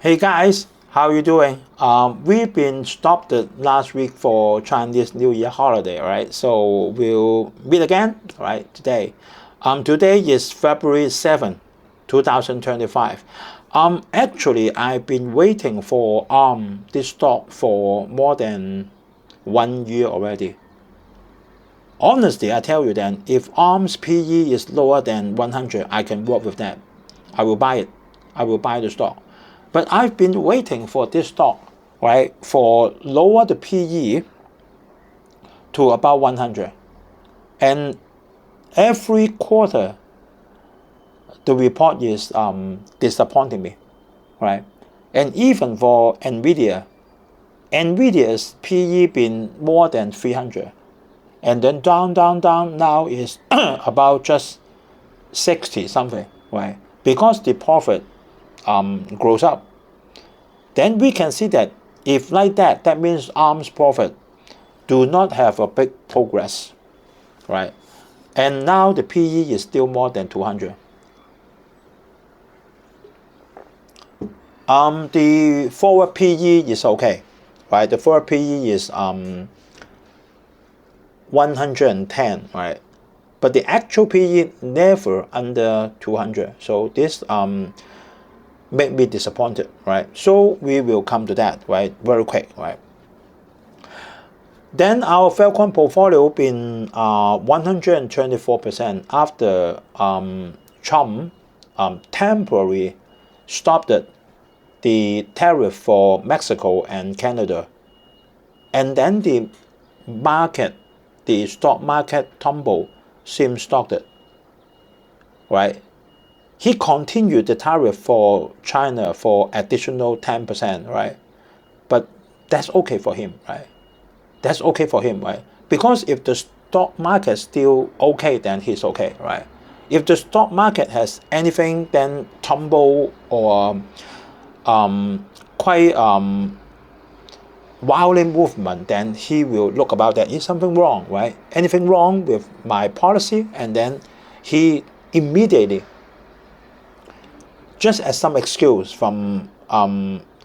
Hey guys, how you doing? We've been stopped the last week for Chinese New Year holiday, right? So we'll meet again, right, today. Today is February 7th, 2025. Actually, I've been waiting for this stock for more than 1 year already. Honestly, I tell you then, if ARM's PE is lower than 100, I can work with that. I will buy it. I will buy the stock. But I've been waiting for this stock, right, for lower the PE to about 100. And every quarter, the report is disappointing me, right? And even for NVIDIA's PE been more than 300. And then down, down, down, now is about just 60 something, right? Because the profit grows up. Then we can see that if like that, that means ARM's profit do not have a big progress, right? And now the PE is still more than 200. The forward PE is okay, right? The forward PE is 110, right? But the actual PE never under 200. So this made me disappointed, right? So we will come to that, right? Very quick, right? Then our Falcon portfolio been 124% after Trump temporarily stopped the tariff for Mexico and Canada. And then the stock market tumble seems stopped it, right? He continued the tariff for China for additional 10%, right? But that's okay for him, right? That's okay for him, right? Because if the stock market is still okay, then he's okay, right? If the stock market has anything then tumble or quite violent movement, then he will look about that. Is something wrong, right? Anything wrong with my policy? And then he immediately, just as some excuse from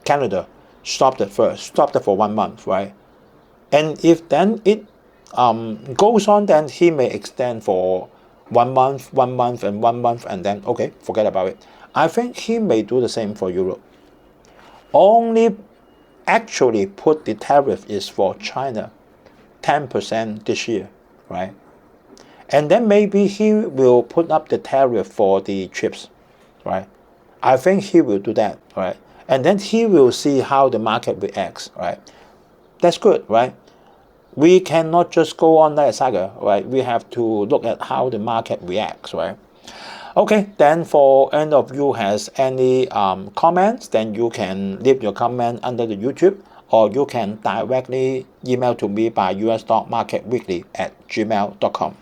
Canada, stopped it first, stopped it for 1 month, right? And if then it goes on, then he may extend for 1 month, 1 month, and 1 month, and then okay, forget about it. I think he may do the same for Europe. Only actually put the tariff is for China, 10% this year, right? And then maybe he will put up the tariff for the chips, right? I think he will do that, right? And then he will see how the market reacts, right? That's good, right? We cannot just go on like a saga, right? We have to look at how the market reacts, right? Okay, then for any of you has any comments, then you can leave your comment under the YouTube, or you can directly email to me by usstockmarketweekly@gmail.com.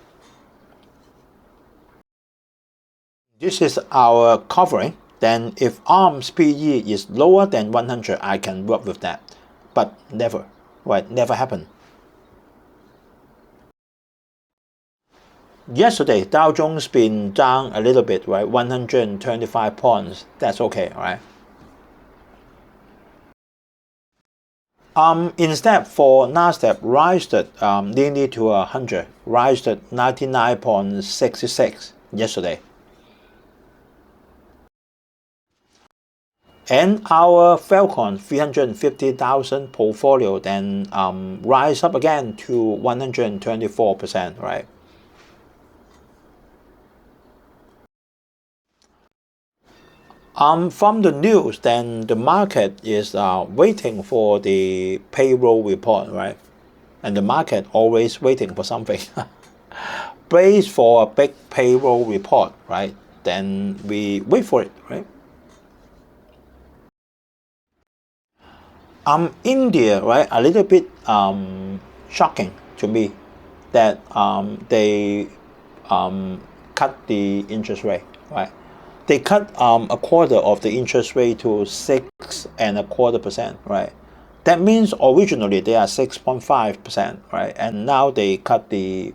This is our covering. Then if ARM's PE is lower than 100, I can work with that. But never, right? Never happen. Yesterday, Dow Jones been down a little bit, right? 125 points. That's okay, right? Instead for Nasdaq, rised nearly to 100, rised at 99.66 yesterday. And our Falcon 350,000 portfolio then rise up again to 124%, right? From the news, then the market is waiting for the payroll report, right? And the market always waiting for something. Brace for a big payroll report, right? Then we wait for it, right? India, right? A little bit shocking to me that they cut the interest rate, right? They cut a quarter of the interest rate to 6.25%, right? That means originally they are 6.5%, right? And now they cut a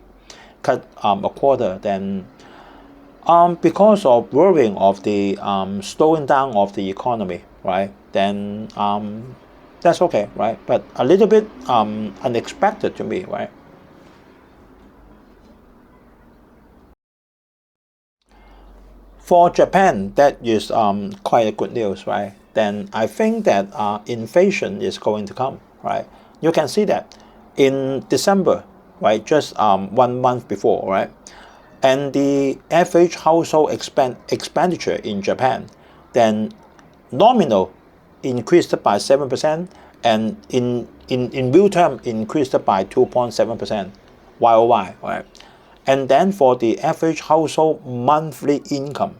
quarter. Then Because of worrying of the slowing down of the economy, right? Then that's okay, right? But a little bit unexpected to me, right? For Japan, that is quite a good news, right? Then I think that inflation is going to come, right? You can see that in December, right? Just 1 month before, right? And the average household expenditure in Japan, then nominal increased by 7%, and in real term increased by 2.7% YOY, right? And then for the average household monthly income,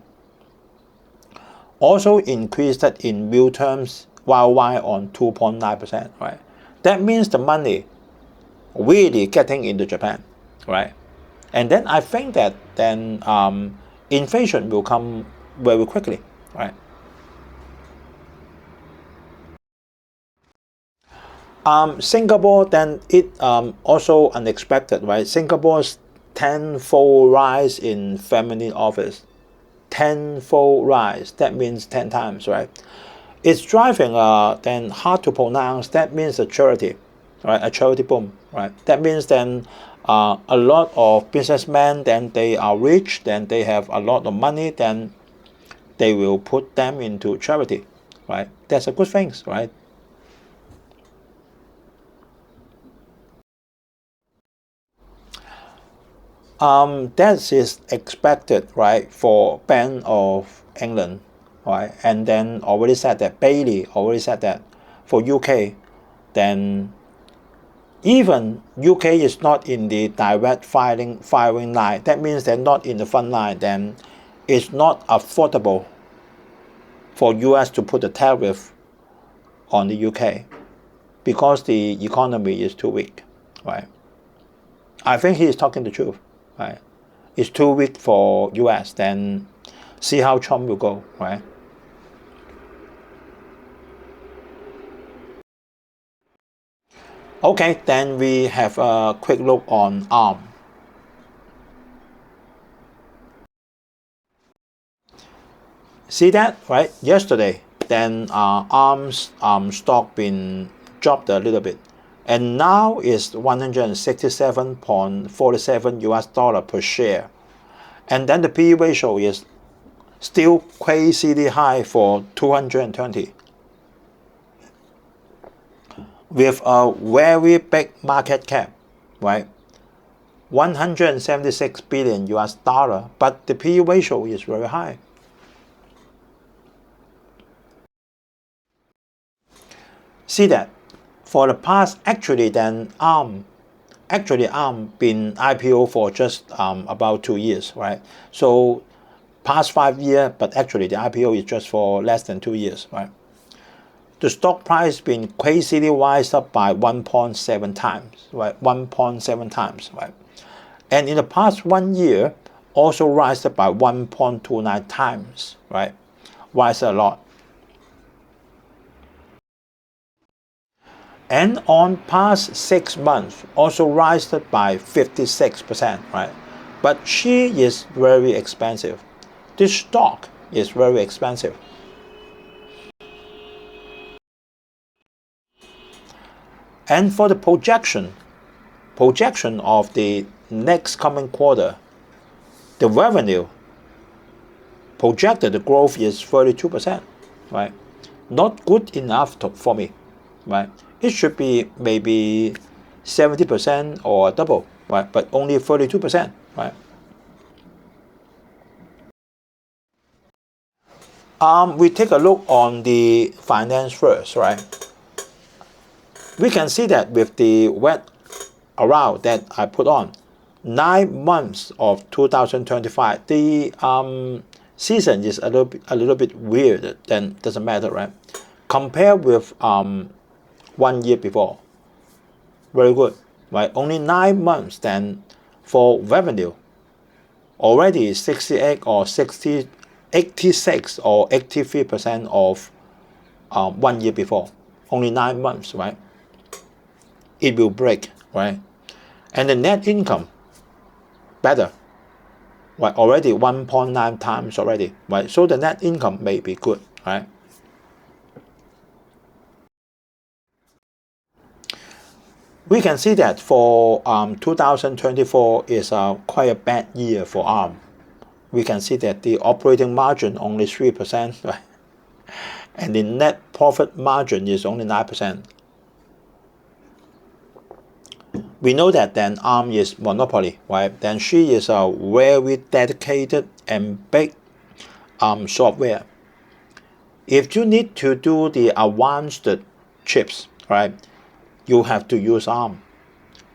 also increased in real terms YOY on 2.9%, right? That means the money really getting into Japan, right? And then I think that then inflation will come very quickly, right? Singapore, then it also unexpected, right? Singapore's tenfold rise in family office, tenfold rise. That means 10 times, right? It's driving then hard to pronounce. That means a charity, right? A charity boom, right? That means then a lot of businessmen, then they are rich, then they have a lot of money, then they will put them into charity, right? That's a good thing, right? That is expected, right, for Bank of England, right? And then already said that Bailey already said that for UK, then even UK is not in the direct firing line. That means they're not in the front line. Then it's not affordable for US to put a tariff on the UK because the economy is too weak, right? I think he is talking the truth, right? It's too weak for US. Then see how Trump will go, right? Okay, then we have a quick look on ARM. See that, right? Yesterday, then ARM's stock been dropped a little bit, and now is 167.47 US dollar per share, and then the PE ratio is still crazily high for 220, with a very big market cap, right? 176 billion US dollar, but the PE ratio is very high. See that for the past, actually then ARM been IPO for just about 2 years, right? So past 5 years, but actually the IPO is just for less than 2 years, right? The stock price been crazily rise up by 1.7 times, right? 1.7 times, right? And in the past 1 year, also rise up by 1.29 times, right? Rise a lot. And on past 6 months, also rise by 56%, right? But she is very expensive. This stock is very expensive. And for the projection of the next coming quarter, the revenue projected the growth is 32%, right? Not good enough for me, right? It should be maybe 70% or double, right? But only 32%, right? We take a look on the finance first, right? We can see that with the wet around that I put on 9 months of 2025, the season is a little bit weird. Then doesn't matter, right? Compare with 1 year before, very good, right? Only 9 months. Then for revenue, already 68 or 60, 86 or 83% of 1 year before. Only 9 months, right? It will break, right? And the net income better, right? Already 1.9 times already, right? So the net income may be good, right? We can see that for 2024 is quite a bad year for ARM. We can see that the operating margin only 3%, right? And the net profit margin is only 9%. We know that then ARM is monopoly, right? Then she is a very dedicated and big software. If you need to do the advanced chips, right, you have to use ARM.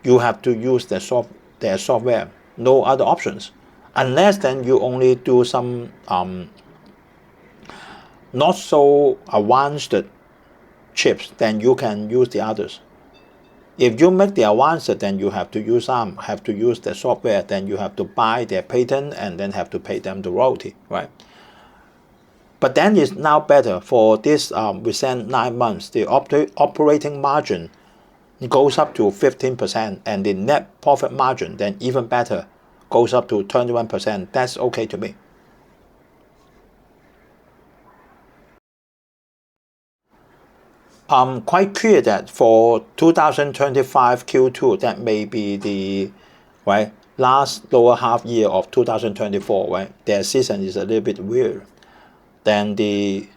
You have to use their software. No other options, unless then you only do some not so advanced chips. Then you can use the others. If you make the advanced, then you have to use ARM, have to use the software. Then you have to buy their patent and then have to pay them the royalty, right? But then it's now better for this recent 9 months. The operating margin goes up to 15%, and the net profit margin then even better, goes up to 21%. That's okay to me. Quite clear that for 2025 Q2, that may be the right last lower half year of 2024, right? Their season is a little bit weird. Then the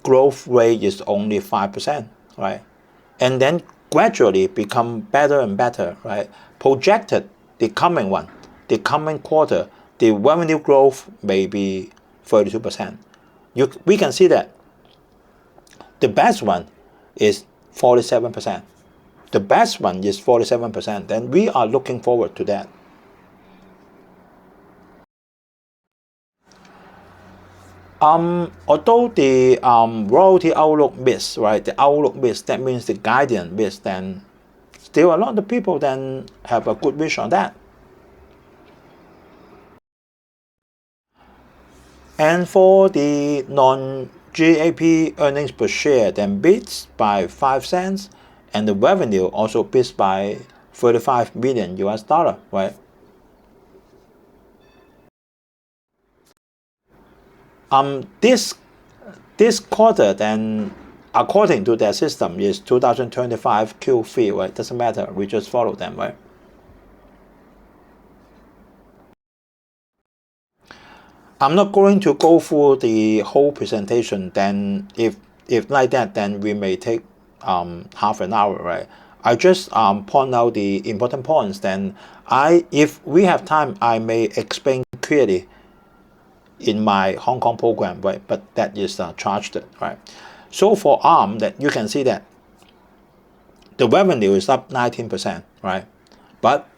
growth rate is only 5%, right? And then gradually become better and better, right? Projected the coming one, the coming quarter, the revenue growth may be 32%. We can see that the best one is 47%. The best one is 47%. Then we are looking forward to that. Although the royalty outlook missed, right? The outlook missed, that means the guidance missed, then still a lot of people then have a good wish on that. And for the non-GAAP earnings per share, then beats by 5 cents, and the revenue also beats by 35 million US dollar, right? This quarter then, according to their system, is 2025 Q3, right? Doesn't matter, we just follow them, right? I'm not going to go through the whole presentation. Then if like that, then we may take half an hour, right? I just point out the important points. Then if we have time, I may explain clearly in my Hong Kong program, right? But that is charged, right? So for ARM, that you can see that the revenue is up 19%, right? But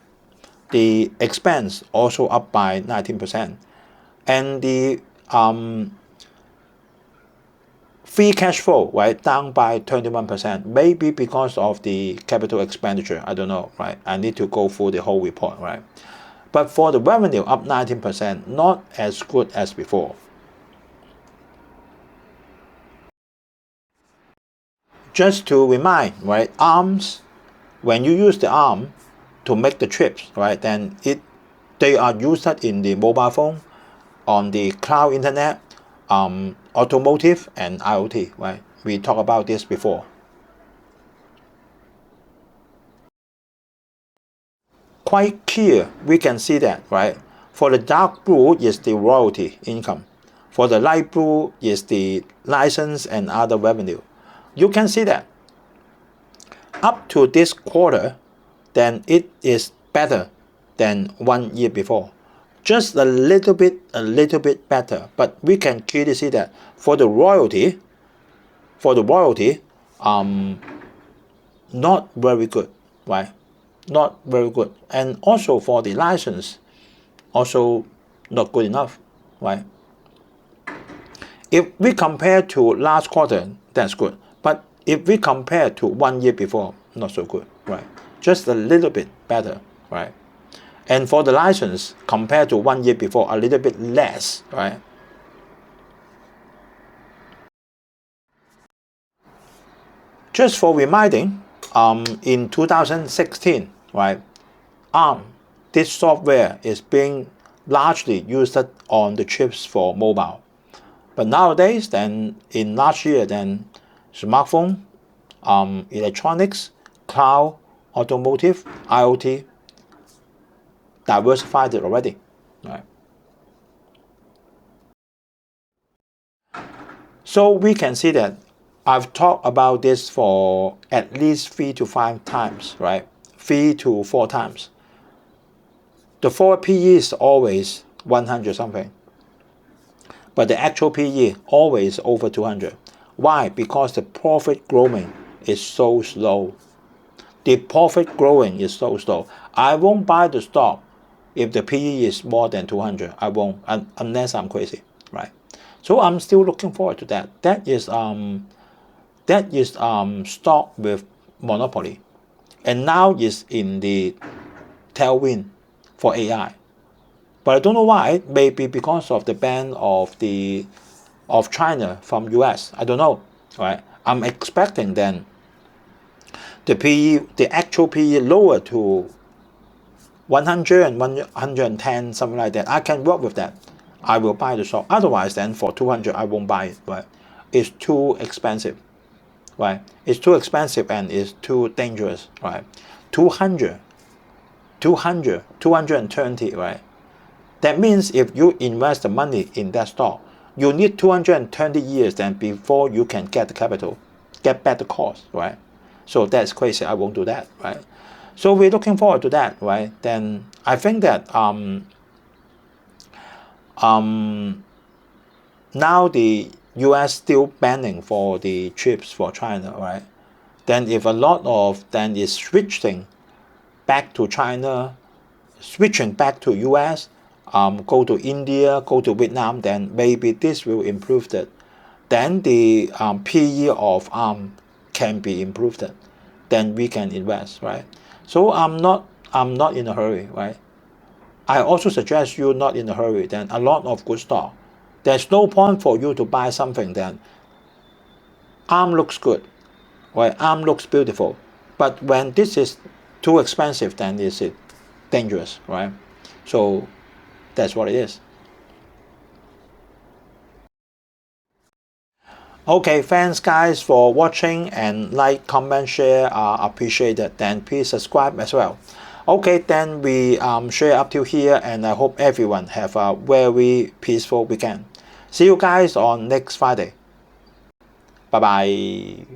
the expense also up by 19%, and the free cash flow, right, down by 21%, maybe because of the capital expenditure. I don't know, right? I need to go through the whole report, right? But for the revenue up 19%, not as good as before. Just to remind, right, ARMs, when you use the ARM to make the chips, right, then they are used in the mobile phone, on the cloud internet, automotive, and IoT, right? We talked about this before. Quite clear, we can see that, right? For the dark blue is the royalty income. For the light blue is the license and other revenue. You can see that up to this quarter, then it is better than 1 year before. Just a little bit better. But we can clearly see that for the royalty, not very good, right? Not very good. And also for the license, also not good enough, right? If we compare to last quarter, that's good. But if we compare to 1 year before, not so good, right? Just a little bit better, right? And for the license, compared to 1 year before, a little bit less, right? Just for reminding, in 2016, right, ARM, this software is being largely used it on the chips for mobile. But nowadays, then in last year, then smartphone, electronics, cloud, automotive, IoT, diversified it already. Right? So we can see that I've talked about this for at least 3 to 5 times, right? 3 to 4 times. The forward PE is always 100 something, but the actual PE always over 200. Why? Because the profit growing is so slow. The profit growing is so slow. I won't buy the stock if the PE is more than 200. I won't, unless I'm crazy, right? So I'm still looking forward to that. That is stock with monopoly, and now is in the tailwind for AI. But I don't know why. Maybe because of the ban of China from US. I don't know, right? I'm expecting then the PE, the actual PE lower to 100 and 110, something like that. I can work with that. I will buy the stock. Otherwise, then for 200, I won't buy it. Right? It's too expensive. Right? It's too expensive and it's too dangerous. Right? 200, 200, 220. Right? That means if you invest the money in that stock, you need 220 years then before you can get the capital, get back the cost. Right? So that's crazy. I won't do that. Right? So we're looking forward to that, right? Then I think that now the US still banning for the chips for China, right? Then if a lot of then is switching back to China, switching back to US, go to India, go to Vietnam, then maybe this will improve it. Then the PE of can be improved. Then we can invest, right? So I'm not in a hurry, right? I also suggest you not in a hurry. Then a lot of good stock. There's no point for you to buy something then arm looks good, right? Arm looks beautiful, but when this is too expensive, then is it dangerous, right? So that's what it is. Okay, thanks guys for watching, and like, comment, share are appreciated. Then please subscribe as well. Okay, then we share up to here, and I hope everyone have a very peaceful weekend. See you guys on next Friday. Bye bye.